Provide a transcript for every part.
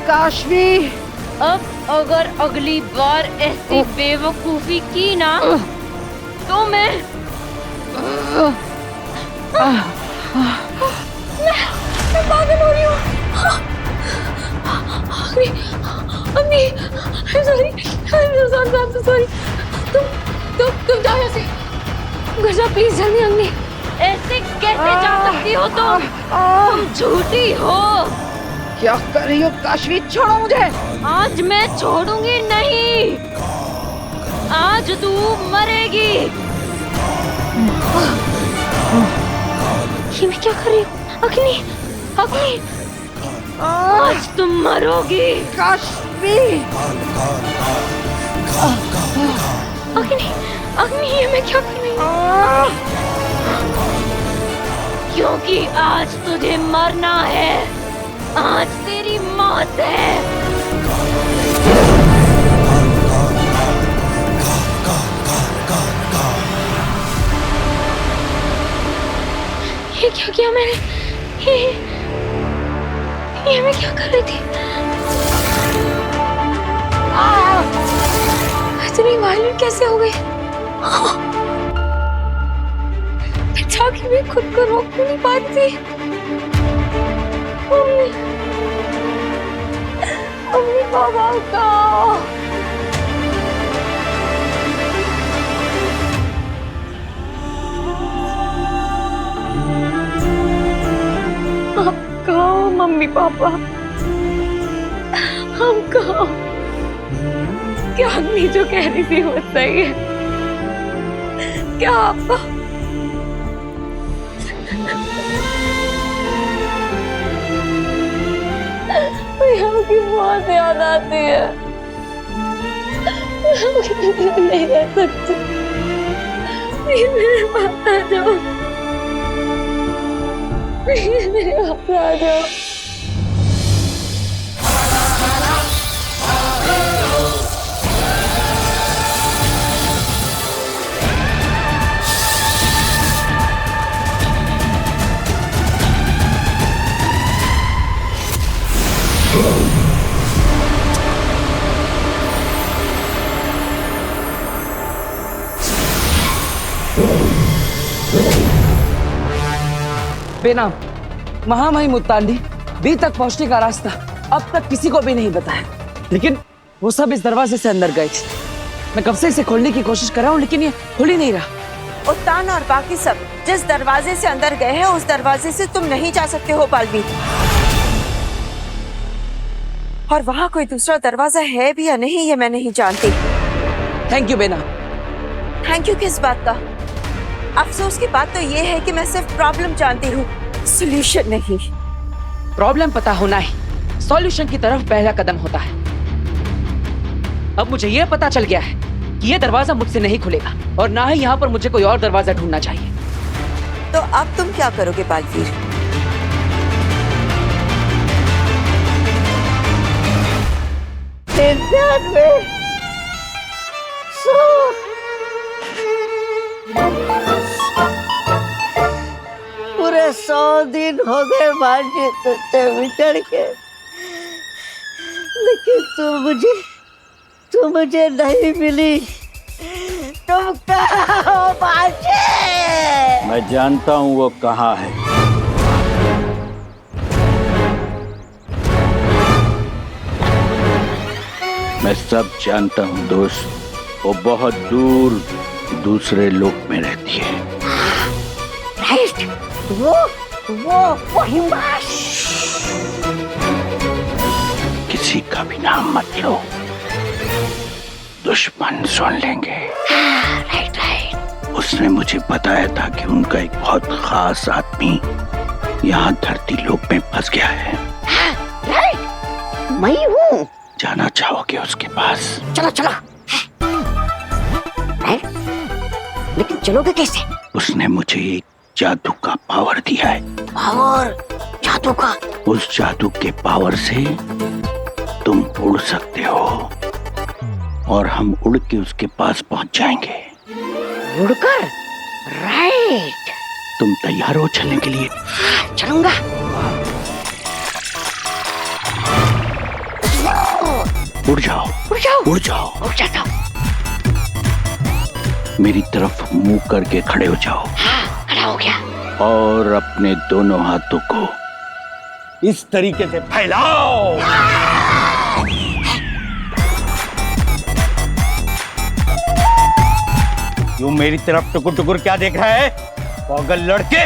काशवी, अब अगर अगली बार ऐसी बेवकूफी की ना तो मैं पागल हो रही हूँ। अम्मी, सॉरी, सॉरी। तुम जाओ यहाँ से। घर जाओ प्लीज, जल्दी। अम्मी, ऐसे कैसे जा सकती हो तुम झूठी हो। क्या कर रही हो काशवी? छोड़ो मुझे। आज मैं छोड़ूंगी नहीं, आज तू मरेगी। ये मैं क्या कर रही हूँ? अग्नि, आज तुम मरोगी। काशवी, अग्नि, ये मैं क्या कर रही हूँ? क्योंकि आज तुझे मरना है, आज तेरी मौत है। ये क्या किया मैंने? ये मैं क्या कर रही थी? इतनी वायलेंट कैसे हो गई? अच्छा कि मैं खुद को रोक नहीं पा रही थी। अम्मी बाबा का कहो मम्मी पापा, हम कहो क्या अम्मी जो कह रही थी वो सही है? क्या पापा? की बहुत याद आती है। नहीं रह सकती, मेरे पास आ जाओ, मेरे पास आ जाओ। बेनाम महामाई मुत्तांडी बी तक पहुंचने का रास्ता अब तक किसी को भी नहीं बताया, लेकिन वो सब इस दरवाजे से अंदर गए थे। मैं कब से इसे खोलने की कोशिश कर रहा हूँ, लेकिन ये खुल ही नहीं रहा। उत्तान और बाकी सब जिस दरवाजे से अंदर गए हैं उस दरवाजे से तुम नहीं जा सकते हो पालवी। और वहाँ कोई दूसरा दरवाजा है भी या नहीं ये मैं नहीं जानती। थैंक यू बेना। थैंक यू किस बात का? अफसोस की बात तो ये है कि मैं सिर्फ प्रॉब्लम जानती हूँ, सॉल्यूशन नहीं। प्रॉब्लम पता होना ही सॉल्यूशन की तरफ पहला कदम होता है। अब मुझे यह पता चल गया है कि यह दरवाजा मुझसे नहीं खुलेगा और ना ही यहाँ पर मुझे कोई और दरवाजा ढूंढना चाहिए। तो अब तुम क्या करोगे बालवीर? पूरे 100 दिन हो गए भांजी तुझसे बिछड़ के, लेकिन तू मुझे नहीं मिली। तुम कहाँ हो भांजी? मैं जानता हूँ वो कहाँ है। मैं सब जानता हूँ दोस्त, वो बहुत दूर दूसरे लोक में रहती है। राइट, वो हिमाश। किसी का भी नाम मत लो, दुश्मन सुन लेंगे। राइट। उसने मुझे बताया था कि उनका एक बहुत खास आदमी यहाँ धरती लोक में फंस गया है। राइट, मैं हूँ। जाना चाहोगे उसके पास? चलो। राइट, लेकिन चलोगे कैसे? उसने मुझे एक जादू का पावर दिया है। पावर? जादू का? उस जादू के पावर से तुम उड़ सकते हो और हम उड़ के उसके पास पहुंच जाएंगे। उड़कर? राइट। तुम तैयार हो चलने के लिए? चलूंगा। उड़ जाओ। मेरी तरफ मुंह करके खड़े हो जाओ। हाँ, खड़ा हो गया। और अपने दोनों हाथों को इस तरीके से फैलाओ। यूं मेरी तरफ टुकुर टुकुर क्या देख रहा है पागल लड़के?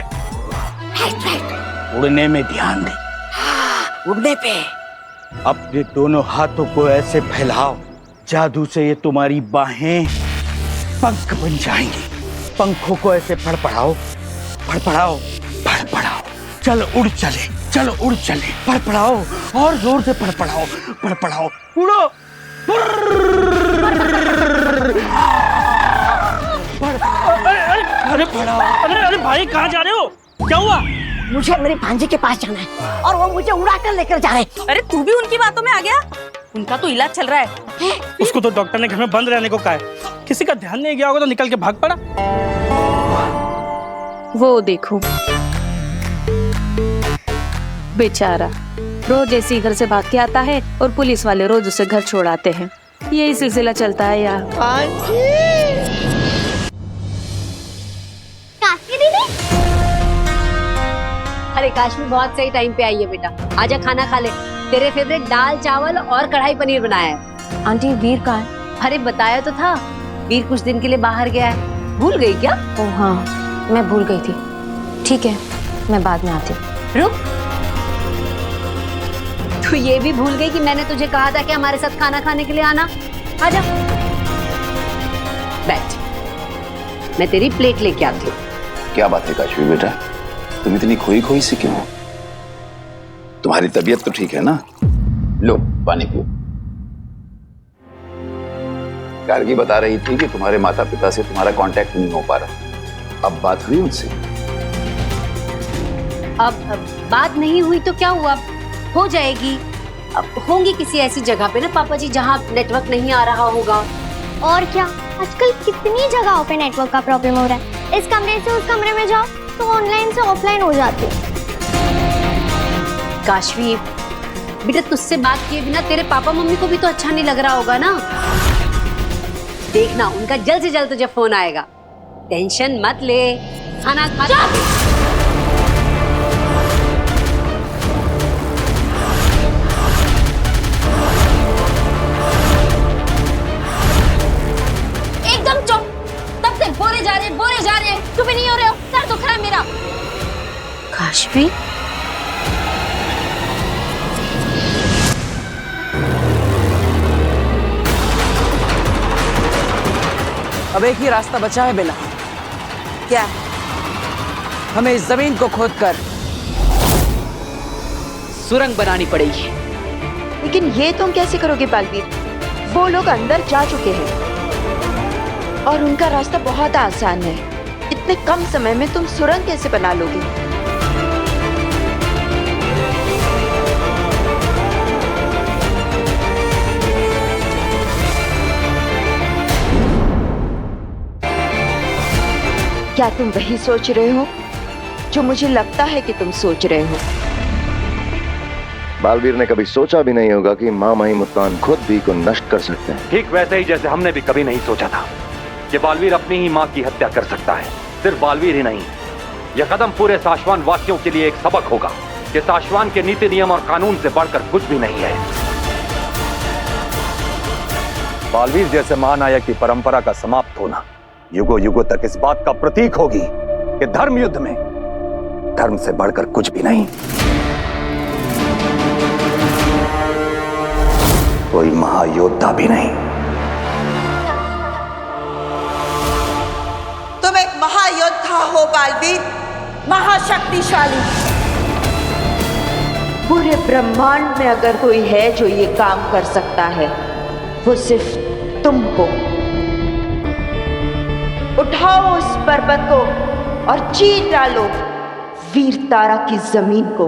उड़ने में ध्यान दे। उड़ने पे अपने दोनों हाथों को ऐसे फैलाओ, जादू से ये तुम्हारी बाहें पंख बन जाएंगी। पंखों को ऐसे फड़फड़ाओ, फड़फड़ाओ, फड़फड़ाओ। चलो उड़ चले, चलो उड़ चले। फड़फड़ाओ और जोर से फड़फड़ाओ, फड़फड़ाओ। उड़ो। अरे अरे भाई कहाँ जा रहे हो? क्या हुआ? मुझे मेरे भांजे के पास जाना है और वो मुझे उड़ा कर लेकर जा रहे हैं। अरे तू भी उनकी बातों में आ गया? उनका तो इलाज चल रहा है। उसको तो डॉक्टर ने घर में बंद रहने को कहा है। किसी का ध्यान नहीं गया होगा तो निकल के भाग पड़ा। वो देखो बेचारा रोज ऐसे ही घर से भाग के आता है और पुलिस वाले रोज उसे घर छोड़ाते हैं। यही सिलसिला चलता है यार। काशी दीदी, अरे काश्मीर बहुत सही टाइम पे आई है बेटा। आजा खाना खा ले। तेरे फेवरेट दाल चावल और कढ़ाई पनीर बनाया है। आंटी वीर कहाँ है? अरे बताया तो था, वीर कुछ दिन के लिए बाहर गया है। भूल गई क्या? ओ हाँ, मैं भूल गई थी। ठीक है, मैं बाद में आती हूँ। रुक, तू ये भी भूल गई कि मैंने तुझे कहा था कि हमारे साथ खाना खाने के लिए आना। आजा बैठ, मैं तेरी प्लेट लेके आती हूँ। क्या बात है काशवी बेटा, तुम इतनी खोई खोई सी क्यों हो? तुम्हारी तबीयत तो ठीक है ना? लो पानी पियो। गार्गी बता रही थी कि तुम्हारे माता पिता से तुम्हारा कांटेक्ट नहीं हो पा रहा। अब बात हुई उनसे? अब बात नहीं हुई तो क्या हुआ, हो जाएगी। अब होंगी किसी ऐसी जगह पे ना पापा जी जहाँ नेटवर्क नहीं आ रहा होगा। और क्या, आजकल कितनी जगहों पे नेटवर्क का प्रॉब्लम हो रहा है। इस कमरे से उस कमरे में जाओ तो ऑनलाइन से ऑफलाइन हो जाती है। काशवी बेटा, तुझसे बात किए बिना तेरे पापा मम्मी को भी तो अच्छा नहीं लग रहा होगा ना। देखना उनका जल्द से जल्द तुझे फोन आएगा। टेंशन मत ले, खाना खा। एकदम चुप, तब से बोले जा रहे चुप ही नहीं हो रहे हो। सर दुख रहा है मेरा। काशवी, अब एक ही रास्ता बचा है बेला। क्या? हमें इस जमीन को खोदकर सुरंग बनानी पड़ेगी। लेकिन ये तुम कैसे करोगे बालवीर? वो लोग अंदर जा चुके हैं और उनका रास्ता बहुत आसान है। इतने कम समय में तुम सुरंग कैसे बना लोगे? क्या तुम वही सोच रहे हो जो मुझे लगता है कि तुम सोच रहे हो? बालवीर ने कभी सोचा भी नहीं होगा कि माँ माही मुल्तान खुद भी को नष्ट कर सकते हैं। ठीक वैसे ही जैसे हमने भी कभी नहीं सोचा था कि बालवीर अपनी ही माँ की हत्या कर सकता है। सिर्फ बालवीर ही नहीं, यह कदम पूरे साशवान वासियों के लिए एक सबक होगा कि साशवान के नीति नियम और कानून से बढ़कर कुछ भी नहीं है। बालवीर जैसे महानायक की परंपरा का समाप्त होना युगों युगों तक इस बात का प्रतीक होगी कि धर्म युद्ध में धर्म से बढ़कर कुछ भी नहीं। कोई महायोद्धा भी नहीं। तुम एक महायोद्धा हो बालवीर, महाशक्तिशाली। पूरे ब्रह्मांड में अगर कोई है जो ये काम कर सकता है, वो सिर्फ तुम हो। उठाओ उस पर्वत को और चीर डालो वीर तारा की जमीन को।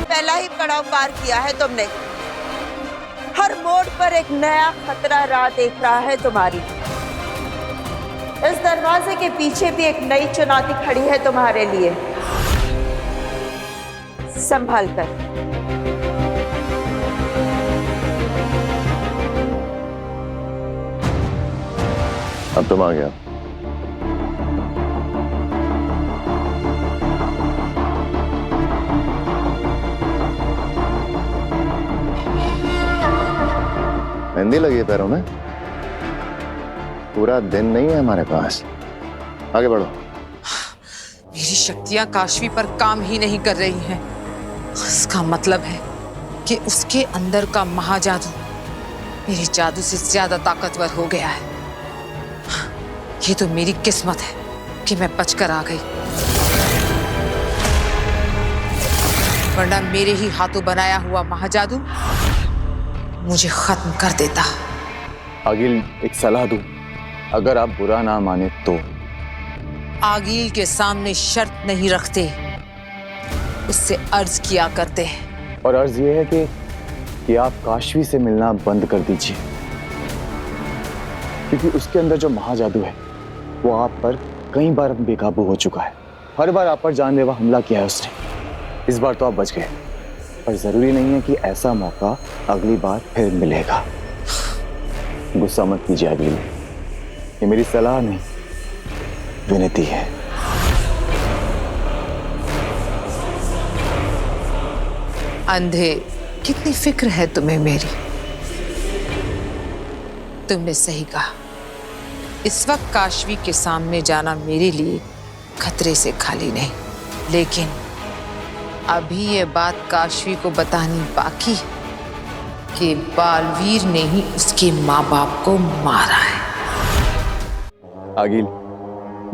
पहला ही पड़ाव पार किया है तुमने। हर मोड़ पर एक नया खतरा राह देख रहा है तुम्हारी। इस दरवाजे के पीछे भी एक नई चुनौती खड़ी है तुम्हारे लिए। संभाल कर। अब तुम आ गया। मेहंदी लगी है पैरों में। पूरा दिन नहीं है हमारे पास, आगे बढ़ो। मेरी शक्तियां काशवी पर काम ही नहीं कर रही हैं। इसका मतलब है कि उसके अंदर का महाजादू मेरे जादू से ज्यादा ताकतवर हो गया है। ये तो मेरी किस्मत है कि मैं बचकर आ गई, वरना मेरे ही हाथों बनाया हुआ महाजादू मुझे खत्म कर देता। आगिल, एक सलाह दूं, अगर आप बुरा ना माने तो। आगिल के सामने शर्त नहीं रखते, उससे अर्ज किया करते हैं। और अर्ज ये है कि आप काशवी से मिलना बंद कर दीजिए, क्योंकि उसके अंदर जो महाजादू है वो आप पर कई बार बेकाबू हो चुका है। हर बार आप पर जानलेवा हमला किया है उसने। इस बार तो आप बच गए, पर जरूरी नहीं है कि ऐसा मौका अगली बार फिर मिलेगा। गुस्सा मत कीजिए अगली में, ये मेरी सलाह नहीं, विनती है। अंधे, कितनी फिक्र है तुम्हें मेरी। तुमने सही कहा, इस वक्त काशवी के सामने जाना मेरे लिए खतरे से खाली नहीं, लेकिन अभी ये बात काशवी को बतानी बाकी है कि बालवीर ने ही उसके माँ बाप को मारा है। आगिल,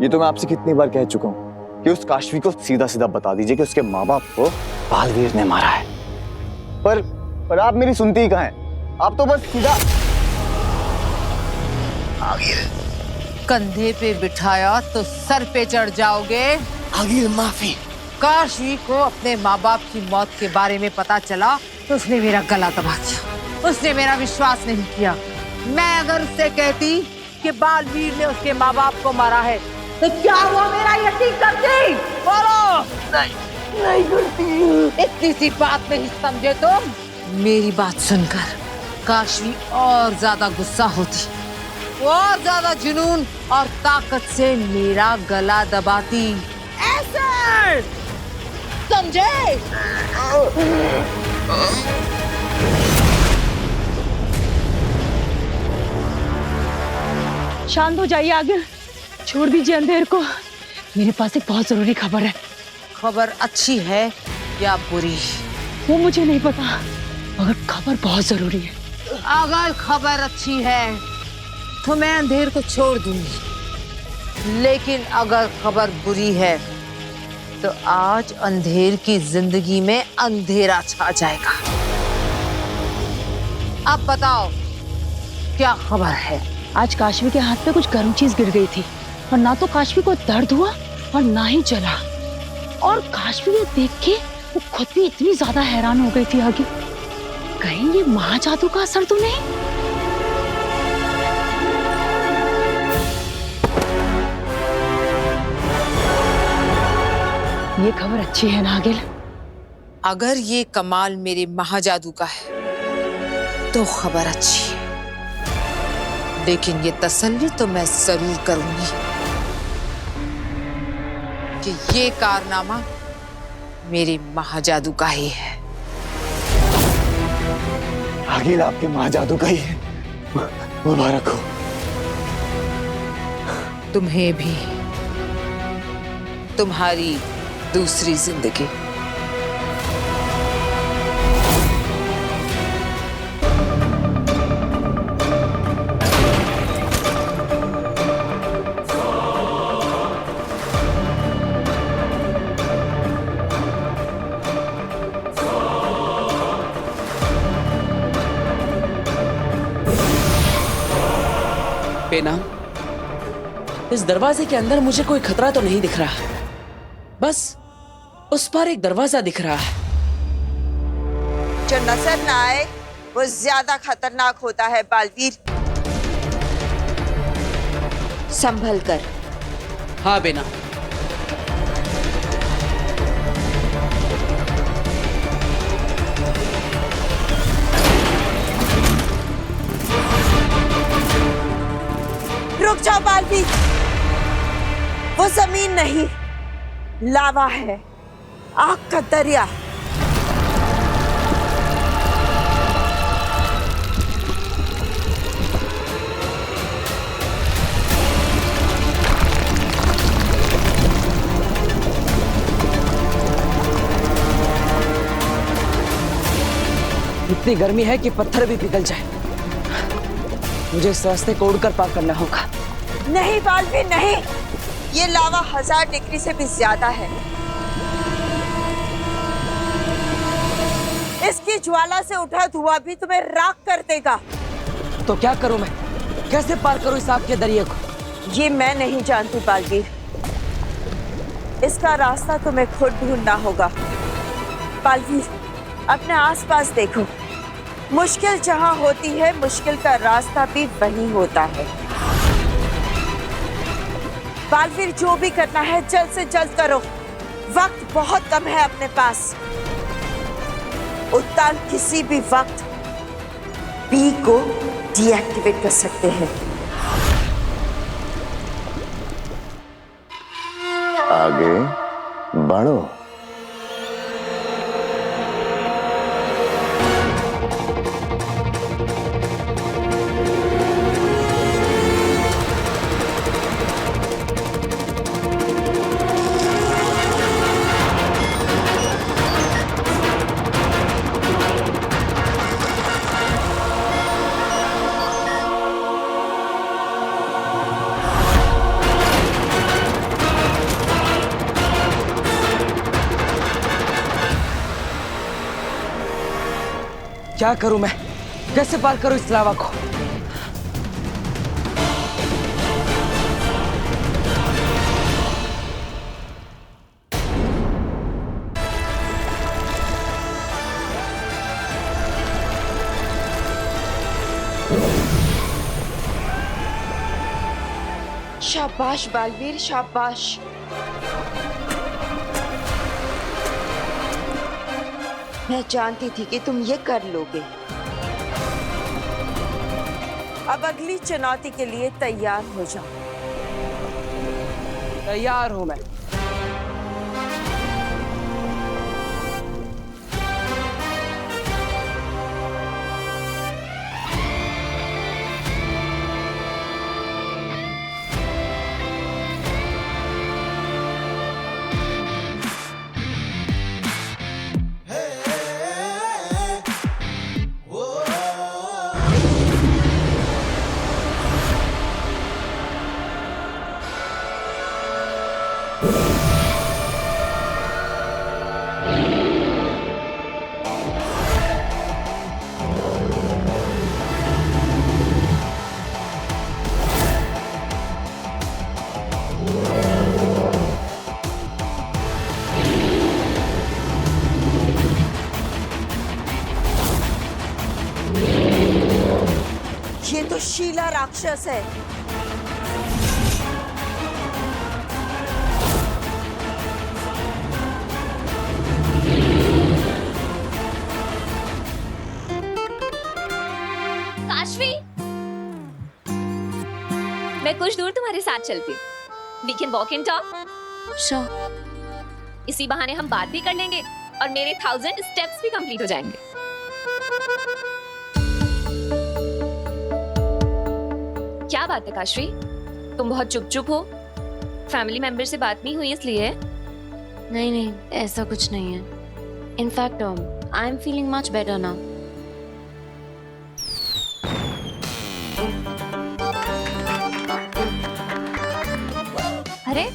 ये तो मैं आपसे कितनी बार कह चुका हूँ कि उस काशवी को सीधा सीधा बता दीजिए कि उसके माँ बाप को बालवीर ने मारा है, पर आप मेरी सुनती ही कहाँ हैं? आप तो बस सीधा। आगिल, कंधे पे बिठाया तो सर पे चढ़ जाओगे। आगिल, माफी। काशवी को अपने माँ बाप की मौत के बारे में पता चला तो उसने मेरा गला दबा दिया, उसने मेरा विश्वास नहीं किया। मैं अगर उससे कहती कि बालवीर ने उसके माँ बाप को मारा है तो क्या वो मेरा यकीन करती? बोलो। नहीं करती। इतनी सी बात नहीं समझे तुम? मेरी बात सुनकर काशवी और ज्यादा गुस्सा होती, और ज्यादा जुनून और ताकत से मेरा गला दबाती। ऐसे समझे? शांत हो जाइए आगिल, छोड़ दीजिए अंधेर को। मेरे पास एक बहुत जरूरी खबर है। खबर अच्छी है या बुरी? वो मुझे नहीं पता, मगर खबर बहुत जरूरी है। अगर खबर अच्छी है तो मैं अंधेर को छोड़ दूंगी, लेकिन अगर खबर बुरी है तो आज अंधेर की जिंदगी में अंधेरा छा जाएगा। अब बताओ क्या खबर है? आज काशवी के हाथ पे कुछ गर्म चीज गिर गई थी, और ना तो काशवी को दर्द हुआ और ना ही जला। और काशवी ये देख के वो खुद भी इतनी ज्यादा हैरान हो गई थी आगे, कहीं ये महाजादू का असर तो नहीं? ये खबर अच्छी है ना आगिल? अगर ये कमाल मेरे महाजादू का है तो खबर अच्छी है, लेकिन ये तसल्ली तो मैं जरूर करूंगी कि ये कारनामा मेरे महाजादू का ही है। आगिल, आपके महाजादू का ही है। मुबारक हो। तुम्हें भी, तुम्हारी दूसरी जिंदगी। बेनाम, इस दरवाजे के अंदर मुझे कोई खतरा तो नहीं दिख रहा, बस उस पर एक दरवाजा दिख रहा है। जो नजर न आए वो ज्यादा खतरनाक होता है बालवीर। संभल कर। हाँ बेना। रुक जाओ बालवीर, वो जमीन नहीं, लावा है, आग का दरिया। इतनी गर्मी है कि पत्थर भी पिघल जाए। मुझे इस रास्ते को उड़कर पार करना होगा। नहीं बालवीर नहीं, ये लावा 1000 डिग्री से भी ज्यादा है। इसकी ज्वाला से उठा धुआं भी तुम्हें राख कर देगा। तो क्या करूं मैं? कैसे पार करूं इस आग के दरिया को? ये मैं नहीं जानती बालवीर, इसका रास्ता तुम्हें खुद ढूंढना होगा। बालवीर, अपने आसपास देखो, मुश्किल जहां होती है मुश्किल का रास्ता भी वहीं होता है। बालवीर, जो भी करना है जल्द से जल्द करो, वक्त बहुत कम है अपने पास। उत्तान किसी भी वक्त बी को डीएक्टिवेट कर सकते हैं। आगे बढ़ो। क्या करूं मैं? कैसे पार करूं इस लावा को? शाबाश बालवीर, शाबाश। मैं जानती थी कि तुम ये कर लोगे। अब अगली चुनौती के लिए तैयार हो जाओ। तैयार हूं मैं। ये तो शीला राक्षस है। काशवी, मैं कुछ दूर तुम्हारे साथ चलती हूँ। We can walk and talk. Sure. इसी बहाने हम बात भी कर लेंगे और मेरे 1000 स्टेप्स भी कंप्लीट हो जाएंगे। क्या बात है काशवी, तुम बहुत चुप हो? फैमिली मेंबर से बात नहीं हुई इसलिए? नहीं नहीं, ऐसा कुछ नहीं है। In fact I am feeling much better now. अरे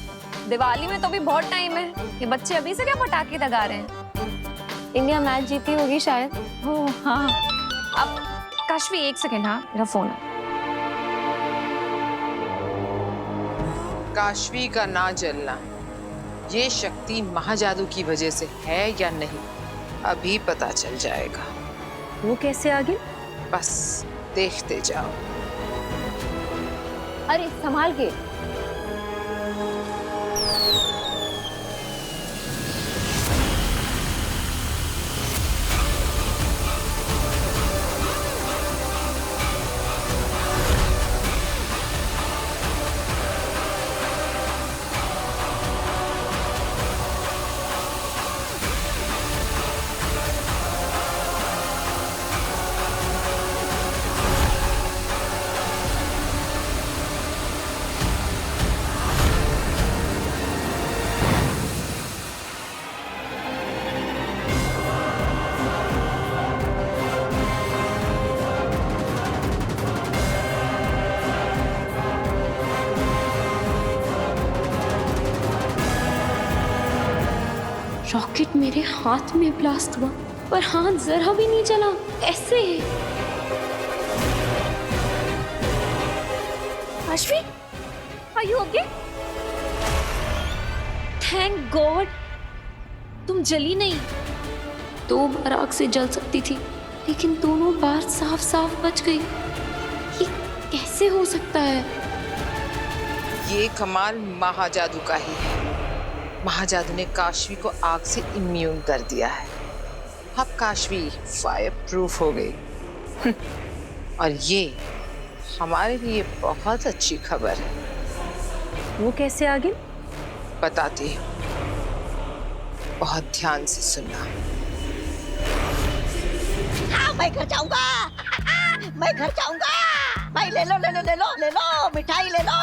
दिवाली में तो भी बहुत टाइम है, ये बच्चे अभी से क्या पटाखे दगा रहे हैं? इंडिया मैच जीती होगी शायद। ओह हाँ। अब काशवी एक सेकेंड, हाँ मेरा फोन है। काशवी का ना जलना ये शक्ति महाजादू की वजह से है या नहीं, अभी पता चल जाएगा। वो कैसे आ गई? बस देखते जाओ। अरे संभाल के। रॉकेट मेरे हाथ में ब्लास्ट हुआ पर हाथ जरा भी नहीं चला। कैसे? Ashvi, are you okay? Thank God तुम जली नहीं। 2 बार आग से जल सकती थी लेकिन दोनों बार साफ साफ बच गई। ये कैसे हो सकता है? ये कमाल महाजादू का ही है। महाजादू ने काशवी को आग से इम्यून कर दिया है। अब काशवी फायर प्रूफ हो गई। और ये हमारे लिए बहुत अच्छी खबर है। वो कैसे आगे? बताती हूँ, बहुत ध्यान से सुनना। हाँ, मैं घर जाऊंगा। मैं घर जाऊंगा। भाई ले लो ले लो ले लो ले लो, मिठाई ले लो।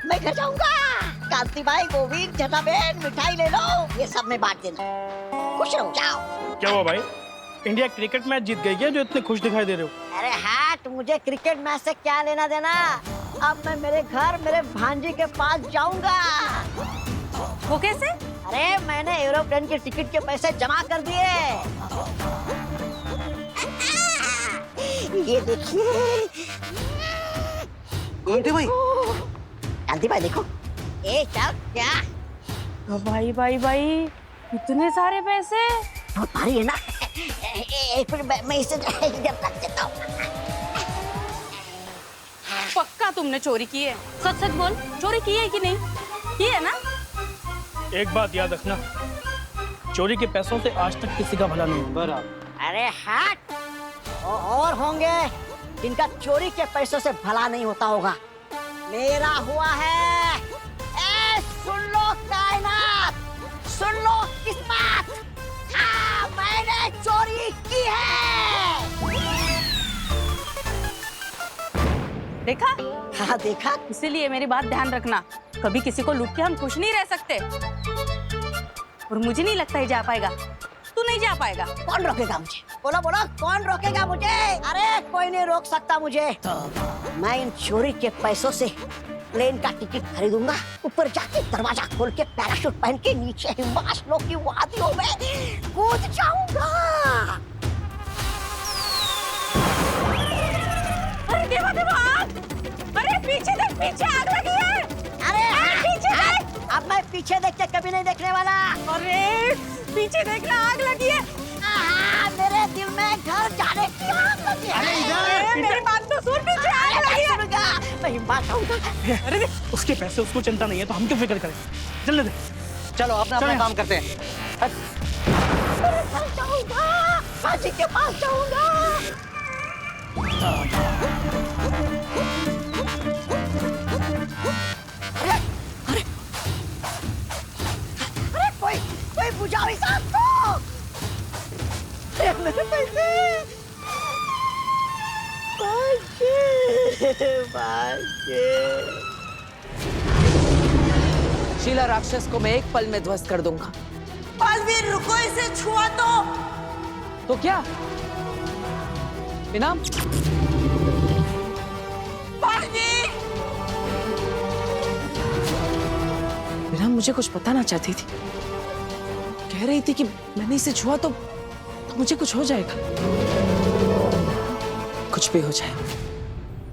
मैं घर जाऊंगा। कांति भाई, गोविंद, जनाबेन, मिठाई ले लो। ये सब मैं बांट देना। खुश रहो, जाओ। क्या हुआ भाई? इंडिया क्रिकेट मैच जीत गई क्या जो इतने खुश दिखाई दे रहे हो? अरे हट, मुझे क्रिकेट मैच से क्या लेना देना। अब मैं मेरे घर मेरे भांजी के पास जाऊंगा। वो कैसे? अरे मैंने एरोप्लेन की टिकट के पैसे जमा कर दिए। ये देखिए। कांति भाई, कांति भाई देखो। ए चल क्या? भाई भाई भाई, इतने सारे पैसे? बहुत भारी है ना। एक मिनट, मैं इसे इधर रख देता हूँ। पक्का तुमने चोरी की है? सच सच बोल, चोरी की है कि नहीं? की है ना? एक बात याद रखना, चोरी के पैसों से आज तक किसी का भला नहीं हुआ। बराबर। अरे हट, और होंगे जिनका चोरी के पैसों से भला नहीं होता होगा। मेरा हुआ है। ए सुन लो कायनात, सुन लो किस्मत। हाँ, मैंने चोरी की है। देखा? हाँ देखा। इसीलिए मेरी बात ध्यान रखना, कभी किसी को लूट के हम खुश नहीं रह सकते। और मुझे नहीं लगता है जा पाएगा। तू नहीं जा पाएगा। कौन रोकेगा मुझे? बोलो बोलो, कौन रोकेगा मुझे? अरे कोई नहीं रोक सकता मुझे। मैं इन चोरी के पैसों से प्लेन का टिकट खरीदूंगा, ऊपर जाके दरवाजा खोल के पैराशूट पहन के नीचे हिमाचलों की वादियों में कूद जाऊंगा। अरे देवा देवा, आग! अरे पीछे देख, पीछे आग लगी है। अरे पीछे देख। अब मैं पीछे देख के कभी नहीं देखने वाला। अरे पीछे देखना, आग लगी है। मेरे दिल में घर जाने की आग लगी है। अरे मेरी बात तो सुन, पीछे आग लगी है। मैं हिम्मत आऊंगा। अरे देख, उसके पैसे उसको चिंता नहीं है तो हम क्यों फिक्र करें? चलने दे। चलो अपना अपना काम करते हैं। घर जाऊंगा, बाजी के पास जाऊंगा। अरे अरे अरे कोई बुझाओ इस आग को। मेरे पैसे। शीला राक्षस को मैं एक पल में ध्वस्त कर दूंगा। बालवीर रुको, इसे छुआ तो क्या इनाम? बालवीर! इनाम मुझे कुछ बताना चाहती थी। कह रही थी कि मैंने इसे छुआ तो मुझे कुछ हो जाएगा। कुछ भी हो जाए,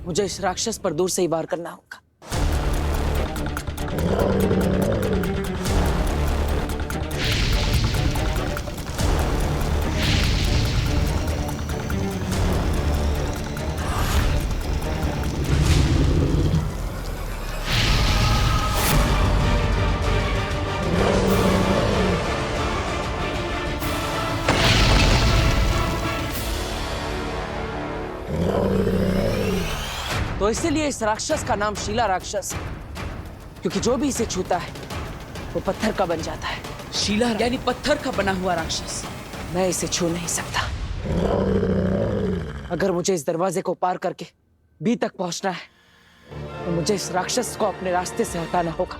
मुझे इस राक्षस पर दूर से ही वार करना होगा। तो इसीलिए इस राक्षस का नाम शीला राक्षस, क्योंकि जो भी इसे छूता है वो पत्थर का बन जाता है। शीला यानी पत्थर का बना हुआ राक्षस। मैं इसे छू नहीं सकता। अगर मुझे इस दरवाजे को पार करके बी तक पहुंचना है तो मुझे इस राक्षस को अपने रास्ते से हटाना होगा।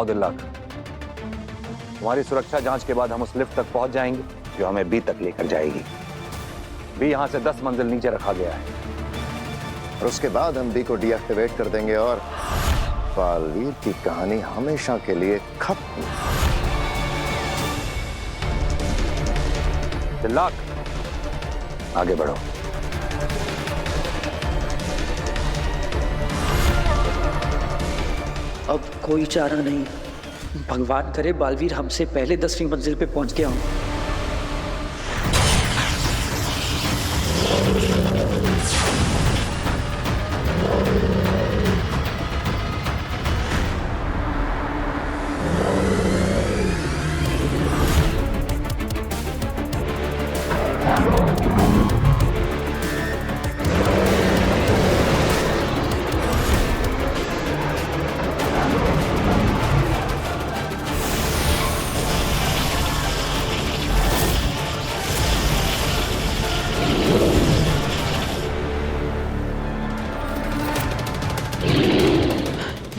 आओ दिल्लाक, तुम्हारी सुरक्षा जांच के बाद हम उस लिफ्ट तक पहुंच जाएंगे जो हमें बी तक लेकर जाएगी। बी यहां से 10 मंजिल नीचे रखा गया है और उसके बाद हम बी को डीएक्टिवेट कर देंगे और बालवीर की कहानी हमेशा के लिए खत्म। दिल्लाक, आगे बढ़ो। अब कोई चारा नहीं। भगवान करे बालवीर हमसे पहले 10वीं मंजिल पे पहुंच गया हूं।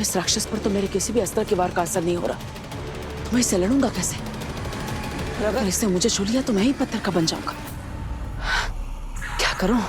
इस राक्षस पर तो मेरे किसी भी अस्त्र के वार का असर नहीं हो रहा, तो मैं इसे लड़ूंगा कैसे? और अगर इसने मुझे छू लिया तो मैं ही पत्थर का बन जाऊंगा। क्या करूं?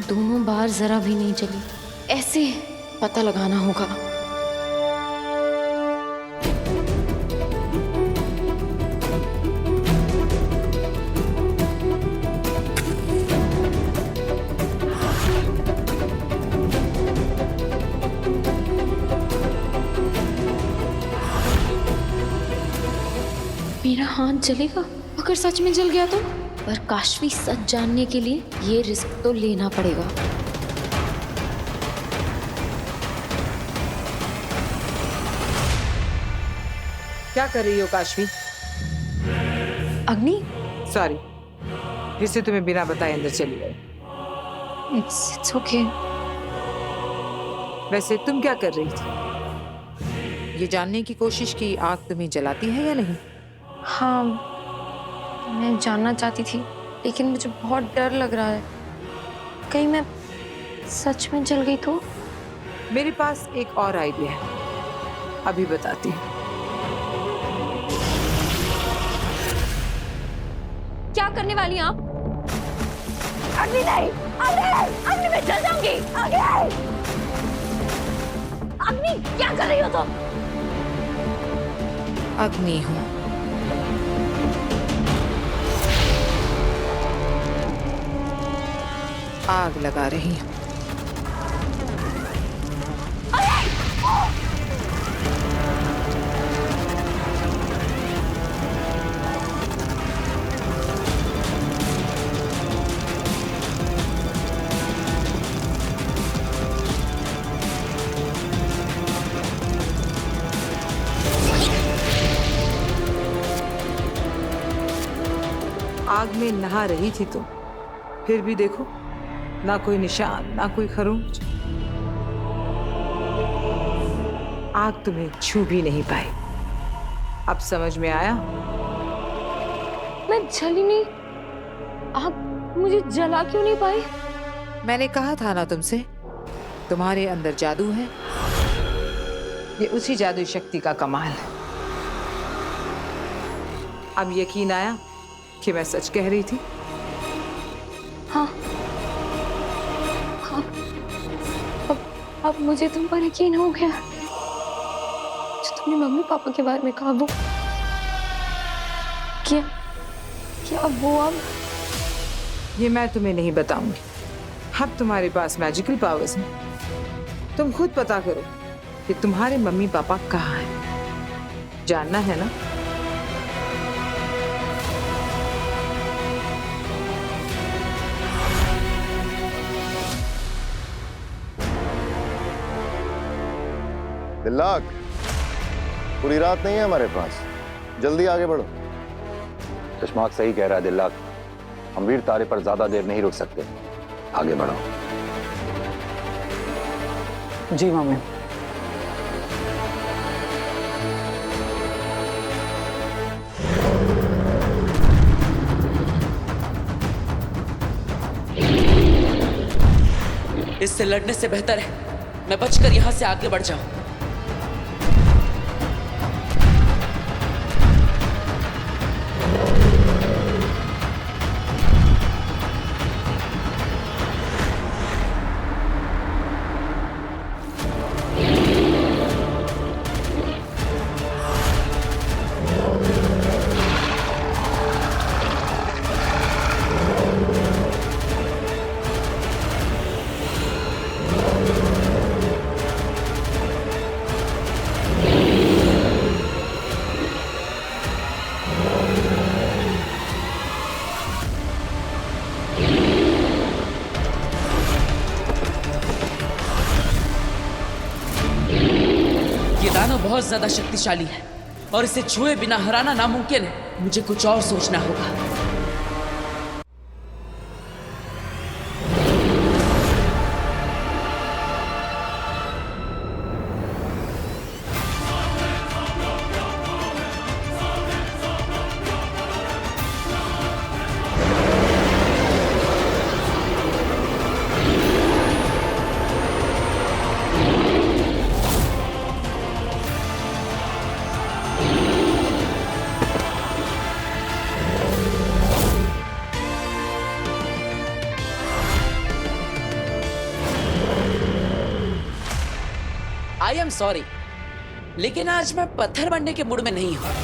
दोनों बार जरा भी नहीं चली, ऐसे पता लगाना होगा। मेरा हाथ जलेगा अगर सच में जल गया तो? पर काशवी सच जानने के लिए ये रिस्क तो लेना पड़ेगा। क्या कर रही हो काशवी? अग्नि, सॉरी, फिर से तुम्हें बिना बताए अंदर चली गई। It's okay. वैसे तुम क्या कर रही थी? ये जानने की कोशिश की आग तुम्हें जलाती है या नहीं? हाँ, मैं जानना चाहती थी, लेकिन मुझे बहुत डर लग रहा है। कहीं मैं सच में जल गई तो? मेरे पास एक और आइडिया है, अभी बताती हूँ। क्या करने वाली हैं आप? अग्नि नहीं, अग्नि मैं जल जाऊंगी। अग्नि क्या कर रही हो तुम? अग्नि हूँ। आग लगा रही हूँ। आग में नहा रही थी तो फिर भी देखो, ना कोई निशान, ना कोई खरोंच। आग तुम्हें छू भी नहीं पाई। अब समझ में आया? मैं जली नहीं, आग मुझे जला क्यों नहीं पाई? मैंने कहा था ना तुमसे, तुम्हारे अंदर जादू है। ये उसी जादुई शक्ति का कमाल है। अब यकीन आया कि मैं सच कह रही थी? हाँ, अब मुझे तुम पर यकीन हो गया। जो तुमने मम्मी पापा के बारे में कहा वो क्या वो अब? ये मैं तुम्हें नहीं बताऊंगी। अब तुम्हारे पास मैजिकल पावर्स हैं। तुम खुद पता करो कि तुम्हारे मम्मी पापा कहाँ हैं। जानना है ना? दिल्लाक, पूरी रात नहीं है हमारे पास, जल्दी आगे बढ़ो। चश्माक सही कह रहा है दिल्लाक, हम वीर तारे पर ज्यादा देर नहीं रुक सकते, आगे बढ़ो। जी मामू। इससे लड़ने से बेहतर है मैं बचकर यहां से आगे बढ़ जाऊं। बहुत ज्यादा शक्तिशाली है और इसे छुए बिना हराना नामुमकिन है। मुझे कुछ और सोचना होगा। आई एम सॉरी, लेकिन आज मैं पत्थर बनने के मूड में नहीं हूं।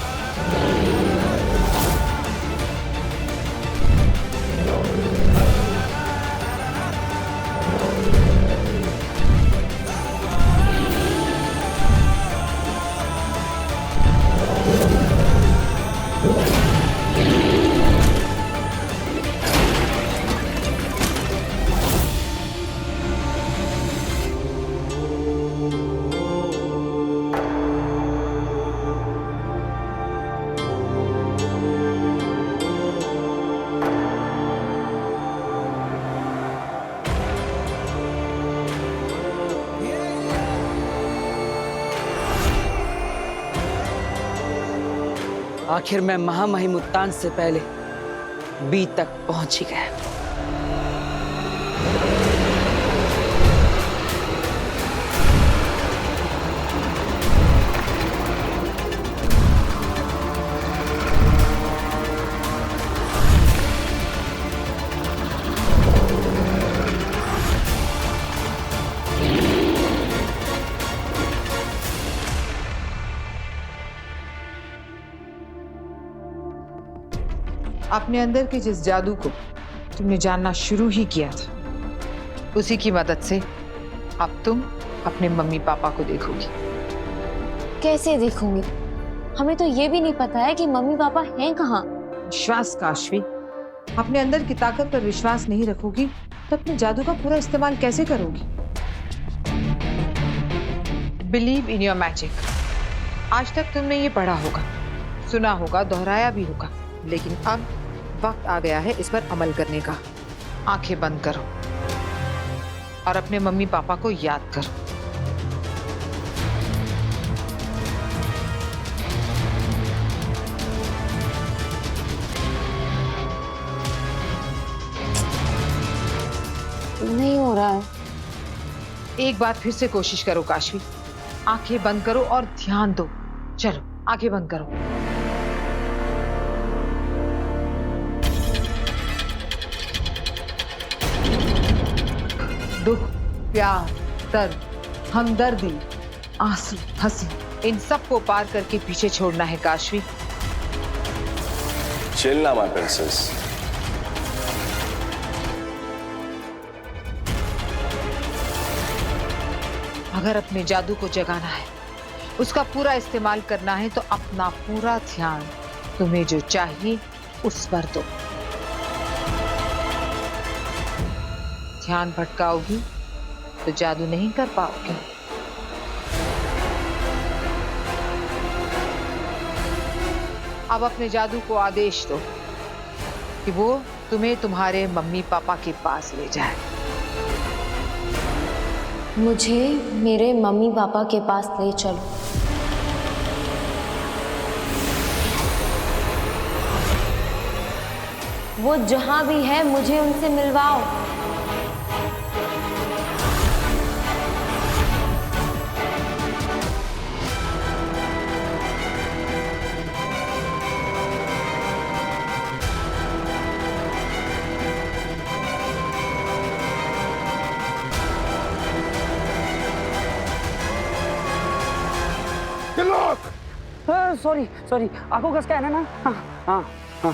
आखिर मैं महामहिमुत्तान से पहले बी तक पहुंच ही गया। अपने अंदर के जिस जादू को तुमने जानना शुरू ही किया था, उसी की मदद से अब तुम अपने मम्मी पापा को देखोगी। कैसे देखूंगी? हमें तो ये भी नहीं पता है कि मम्मी पापा हैं कहाँ। विश्वास काशवी, अपने अंदर की ताकत पर विश्वास नहीं रखोगी तो अपने जादू का पूरा इस्तेमाल कैसे करोगी? Believe in your magic. आज तक तुमने ये पढ़ा होगा, सुना होगा, दोहराया भी होगा, लेकिन अब वक्त आ गया है इस पर अमल करने का। आंखें बंद करो और अपने मम्मी पापा को याद करो। नहीं हो रहा है। एक बार फिर से कोशिश करो काशवी। आंखें बंद करो और ध्यान दो। चलो आंखें बंद करो। दुख, प्यार, दर्द, हमदर्दी, आंसू, हंसी, इन सब को पार करके पीछे छोड़ना है काशवी। चिल ना माय प्रिंसेस। अगर अपने जादू को जगाना है, उसका पूरा इस्तेमाल करना है, तो अपना पूरा ध्यान तुम्हें जो चाहिए उस पर दो। ध्यान भटकाओगी तो जादू नहीं कर पाओगे। अब अपने जादू को आदेश दो कि वो तुम्हें तुम्हारे मम्मी पापा के पास ले जाए। मुझे मेरे मम्मी पापा के पास ले चलो। वो जहां भी है मुझे उनसे मिलवाओ। सॉरी सॉरी, आंखों का स्कैन है ना? हाँ हाँ हाँ।